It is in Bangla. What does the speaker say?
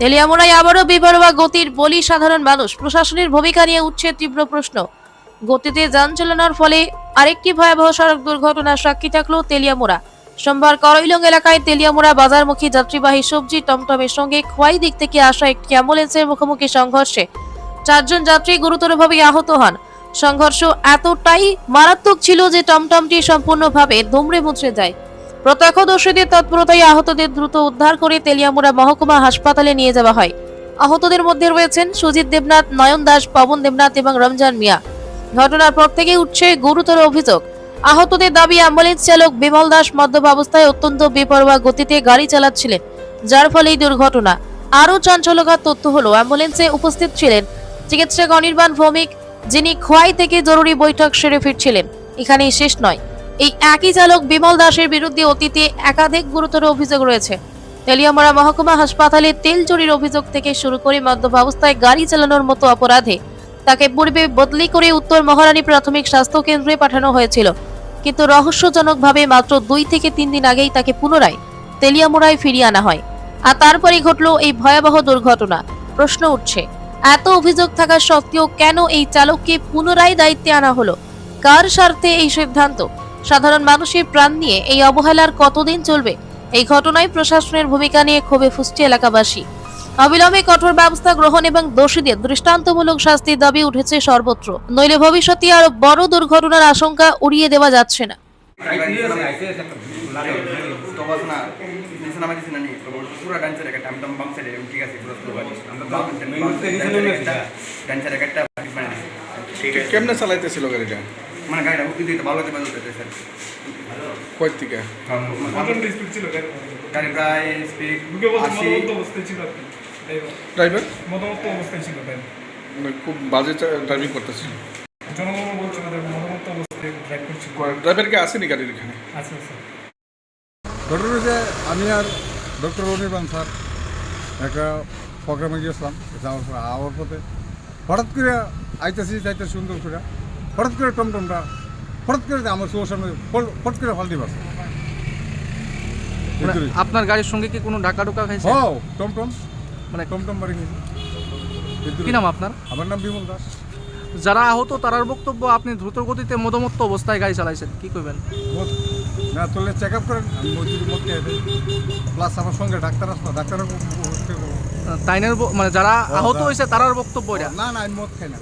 তেলিয়ামুড়ায় আবারও বেপরোয়া গতির বলি সাধারণ মানুষ। প্রশাসনের ভূমিকা নিয়ে উঠছে তীব্র প্রশ্ন। গতিতে যান চালানোর ফলে আরেকটি ভয়াবহ সড়ক দুর্ঘটনার সাক্ষী থাকলো তেলিয়ামুড়া। সোমবার করইলং এলাকায় তেলিয়ামুড়া বাজারমুখী যাত্রীবাহী সবজি টমটমের সঙ্গে খোয়াই দিক থেকে আসা একটি অ্যাম্বুলেন্সের মুখোমুখি সংঘর্ষে 4 জন যাত্রী গুরুতরভাবে আহত হন। সংঘর্ষ এতটাই মারাত্মক ছিল যে টমটমটি সম্পূর্ণভাবে দুমড়ে মুচড়ে যায়। প্রত্যক্ষদর্শীদের তৎপরতায় আহতদের দ্রুত উদ্ধার করে তেলিয়ামুড়া মহকুমা হাসপাতালে নিয়ে যাওয়া হয়। আহতদের মধ্যে রয়েছেন সুজিত দেবনাথ, নয়ন দাস, পবন দেবনাথ এবং রমজান মিয়া। ঘটনার পর থেকে উঠছে গুরুতর অভিযোগ। আহতদের দাবি, অ্যাম্বুলেন্স চালক বিমল দাস মদ্যপ অবস্থায় অত্যন্ত বেপরোয়া গতিতে গাড়ি চালাচ্ছিলেন, যার ফলে এই দুর্ঘটনা। আরও চাঞ্চল্যকর তথ্য হলো, অ্যাম্বুলেন্সে উপস্থিত ছিলেন চিকিৎসক অনির্বাণ ভৌমিক, যিনি খোয়াই থেকে জরুরি বৈঠক সেরে ফিরছিলেন। এখানেই শেষ নয়, এই একই চালক বিমল দাসের বিরুদ্ধে অতীতে একাধিক গুরুতর অভিযোগ রয়েছে। তেলিয়ামুড়া মহকুমা হাসপাতালে তেল চুরির অভিযোগ থেকে শুরু করে মদ্যপ অবস্থায় গাড়ি চালানোর মতো অপরাধে তাকে পূর্বে বদলি করে উত্তর মহারানী প্রাথমিক স্বাস্থ্য কেন্দ্রে পাঠানো হয়েছিল, কিন্তু রহস্যজনকভাবে মাত্র 2 থেকে 3 দিন আগেই তাকে পুনরায় তেলিয়ামুড়ায় ফিরিয়ে আনা হয়। আর তারপরে ঘটল এই ভয়াবহ দুর্ঘটনা। প্রশ্ন উঠছে, এত অভিযোগ থাকা সত্ত্বেও কেন এই চালককে পুনরায় দায়িত্বে আনা হলো? কার স্বার্থে এই সিদ্ধান্ত? সাধারণ মানুষের প্রাণ নিয়ে এই অবহেলার কতদিন চলবে? এই ঘটনায় প্রশাসনের ভূমিকা নিয়ে ক্ষোভে ফুঁসছে এলাকাবাসী। অবিলম্বে কঠোর ব্যবস্থা গ্রহণ এবং দোষীদের দৃষ্টান্তমূলক শাস্তির দাবি উঠেছে সর্বত্র। নইলে ভবিষ্যতে আরো বড় দুর্ঘটনার আশঙ্কা উড়িয়ে দেওয়া যাচ্ছে না। কেমনে চালাইতেছিল গাড়িটা? মানে গাড়িটা উঠিতে ভালো হতে পারতেছে স্যার। কই থেকে? গাড়ি প্রায় স্পিড 80 ছিল। ড্রাইভার মতামত অবস্থায় ছিল তাই মানে খুব বাজে ড্রাইভিং করতেছিল। জনগণ বলছিল যে মতামত অবস্থায় ড্রাইভ করছিল। ড্রাইভার কি আসেনি গাড়ির এখানে? আচ্ছা আচ্ছা। ঘটনা হচ্ছে আমি আর ডক্টর অনির্বাণ স্যার একটা প্রোগ্রামে গিয়েছিলাম, আওয়ার পথে হঠাৎ করে আইতেছি যাইতে সুন্দর করে হঠাৎ করে টমটমটা হঠাৎ করে আমার চোখের সামনে হঠাৎ করে ফালতি পারছে। আপনার গাড়ির সঙ্গে কি কোনো ঢাকা ঢোকা খাইছে? ও টমটম মানে টমটম বাড়ি গেছে। কি নাম আপনার? আমার নাম বিমল দাস। যারা আহত তারার বক্তব্য আপনি দ্রুত গতিতে মদমত্ত অবস্থায় গাড়ি চালাইছেন, কি করবেন? না চললে চেক আপ করেন, আমি মজুরি মত খেয়ে দেয় প্লাস আমার সঙ্গে ডাক্তার আসলো, ডাক্তারের তাইনের মানে যারা আহত হয়েছে তারার বক্তব্য এটা? না না আমি মদ খাই না।